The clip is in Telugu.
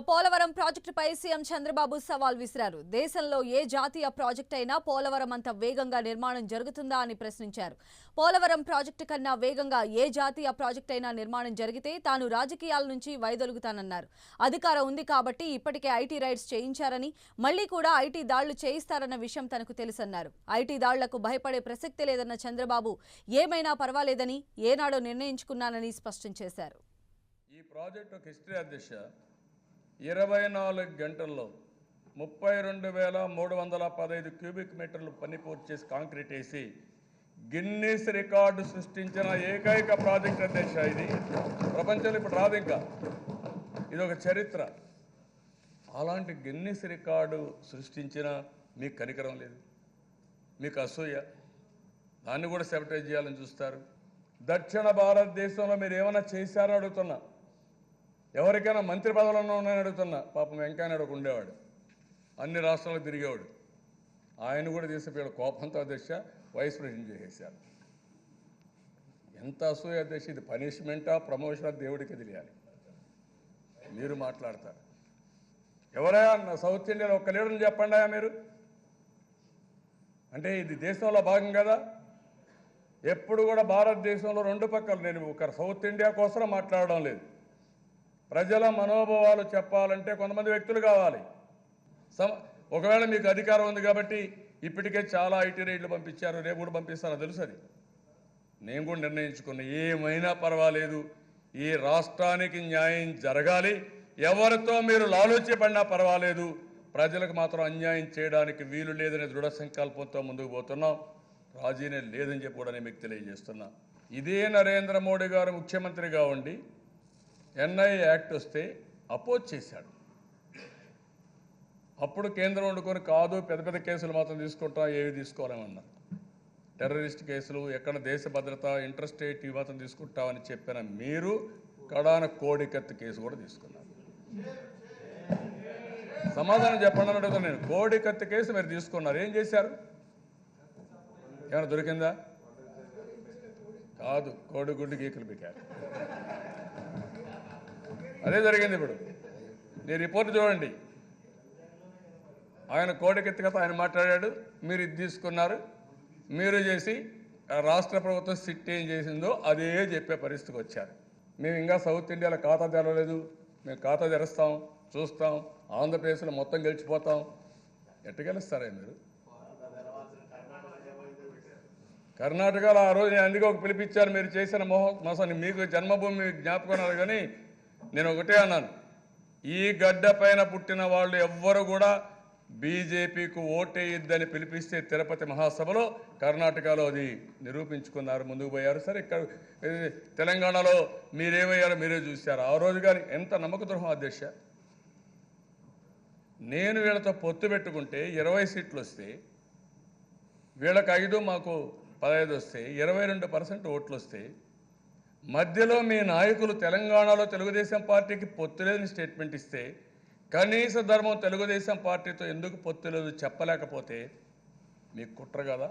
పోలవరం ప్రాజెక్టుపై సీఎం చంద్రబాబు సవాల్ విసిరారు. దేశంలో ఏ జాతీయ ప్రాజెక్టు అయినా పోలవరం అంత వేగంగా నిర్మాణం జరుగుతుందా అని ప్రశ్నించారు. పోలవరం ప్రాజెక్టు కన్నా వేగంగా ఏ జాతీయ ప్రాజెక్టు అయినా నిర్మాణం జరిగితే తాను రాజకీయాల నుంచి వైదొలుగుతానన్నారు. అధికారం ఉంది కాబట్టి ఇప్పటికే ఐటీ రైడ్స్ చేయించారని, మళ్లీ కూడా ఐటీ దాడులు చేయిస్తారన్న విషయం తనకు తెలుసన్నారు. ఐటీ దాడులకు భయపడే ప్రసక్తి లేదన్న చంద్రబాబు ఏమైనా పర్వాలేదని ఏనాడో నిర్ణయించుకున్నానని స్పష్టం చేశారు. ఈ ప్రాజెక్టు హిస్టరీ అధ్యక్ష 24 గంటల్లో 32,315 క్యూబిక్ మీటర్లు పని పూర్తి చేసి కాంక్రీట్ వేసి గిన్నీస్ రికార్డు సృష్టించిన ఏకైక ప్రాజెక్ట్ అధ్యక్ష. ఇది ప్రపంచంలో ఇప్పుడు రాదు, ఇంకా ఇది ఒక చరిత్ర. అలాంటి గిన్నీస్ రికార్డు సృష్టించిన మీకు కనికరం లేదు, మీకు అసూయ, దాన్ని కూడా సెబటైజ్ చేయాలని చూస్తారు. దక్షిణ భారతదేశంలో మీరు ఏమైనా చేశారో అడుగుతున్నా, ఎవరికైనా మంత్రి పదవులను ఉన్నాయని అడుగుతున్నా. పాపం వెంకయ్యనాయుడు ఒక ఉండేవాడు, అన్ని రాష్ట్రాలకు తిరిగేవాడు, ఆయన కూడా తీసిపోయాడు కోపంతో అధ్యక్ష, వైస్ ప్రెసిడెంట్ చేసేశారు. ఎంత అసూయ అధ్యక్ష! ఇది పనిష్మెంటా ప్రమోషనా దేవుడికి తెలియాలి. మీరు మాట్లాడతారు. ఎవరైనా సౌత్ ఇండియాలో ఒక్క లీడర్ని చెప్పండి మీరు. అంటే ఇది దేశంలో భాగం కదా. ఎప్పుడు కూడా భారతదేశంలో రెండు పక్కలు, నేను ఒక సౌత్ ఇండియా కోసం మాట్లాడడం లేదు. ప్రజల మనోభావాలు చెప్పాలంటే కొంతమంది వ్యక్తులు కావాలి. ఒకవేళ మీకు అధికారం ఉంది కాబట్టి ఇప్పటికే చాలా ఐటీ రైడ్లు పంపించారు, రేపు కూడా పంపిస్తారో తెలుసు. అది నేను కూడా నిర్ణయించుకున్నా, ఏమైనా పర్వాలేదు, ఈ రాష్ట్రానికి న్యాయం జరగాలి. ఎవరితో మీరు లాలోచిపడినా పర్వాలేదు, ప్రజలకు మాత్రం అన్యాయం చేయడానికి వీలు లేదనే దృఢ సంకల్పంతో ముందుకు పోతున్నాం. రాజీనే లేదని చెప్పి కూడా నేను మీకు తెలియజేస్తున్నా. ఇదే నరేంద్ర మోడీ గారు ముఖ్యమంత్రిగా ఉండి ఎన్ఐ యాక్ట్ వస్తే అపోజ్ చేశాడు. అప్పుడు కేంద్రం వండుకొని కాదు, పెద్ద పెద్ద కేసులు మాత్రం తీసుకుంటాం, ఏవి తీసుకోవాలన్నారు. టెర్రరిస్ట్ కేసులు, ఎక్కడ దేశ భద్రత, ఇంటర్స్టేట్ ఇవి మాత్రం తీసుకుంటామని చెప్పిన మీరు కడాన కోడికత్తి కేసు కూడా తీసుకున్నారు. సమాధానం చెప్పండి అని అడుగుతాను నేను. కోడికత్తి కేసు మీరు తీసుకున్నారు, ఏం చేశారు? ఏమైనా దొరికిందా? కాదు, కోడిగుడ్డు గీకలు పెట్టారు. అదే జరిగింది. ఇప్పుడు మీ రిపోర్ట్ చూడండి. ఆయన కోడికెత్తి కథ ఆయన మాట్లాడాడు, మీరు ఇది తీసుకున్నారు. మీరు చేసి రాష్ట్ర ప్రభుత్వం సిట్ ఏం చేసిందో అదే చెప్పే పరిస్థితికి వచ్చారు. మేము ఇంకా సౌత్ ఇండియాలో ఖాతా తెరవలేదు, మేము ఖాతా తెరుస్తాం, చూస్తాం, ఆంధ్రప్రదేశ్లో మొత్తం గెలిచిపోతాం. ఎట్ట గెలుస్తారా మీరు? కర్ణాటకలో ఆ రోజు నేను అందుకే ఒక పిలిపించారు, మీరు చేసిన మోసాన్ని. మీకు జన్మభూమి జ్ఞాపకం కానీ నేను ఒకటే అన్నాను, ఈ గడ్డ పైన పుట్టిన వాళ్ళు ఎవ్వరు కూడా బీజేపీకి ఓటేయద్దని పిలిపిస్తే తిరుపతి మహాసభలో కర్ణాటకలో అది నిరూపించుకున్నారు, ముందుకు పోయారు. సరే, ఇక్కడ తెలంగాణలో మీరేమయ్యారో మీరే చూశారు. ఆ రోజు కానీ ఎంత నమ్మక ద్రోహం అధ్యక్ష. నేను వీళ్ళతో పొత్తు పెట్టుకుంటే 20 సీట్లు వస్తే, వీళ్ళకి 5 మాకు 15 వస్తే 22% ఓట్లు వస్తే, మధ్యలో మీ నాయకులు తెలంగాణలో తెలుగుదేశం పార్టీకి పొత్తు లేదని స్టేట్మెంట్ ఇస్తే, కనీస ధర్మం తెలుగుదేశం పార్టీతో ఎందుకు పొత్తు లేదు చెప్పలేకపోతే మీకు కుట్ర కదా.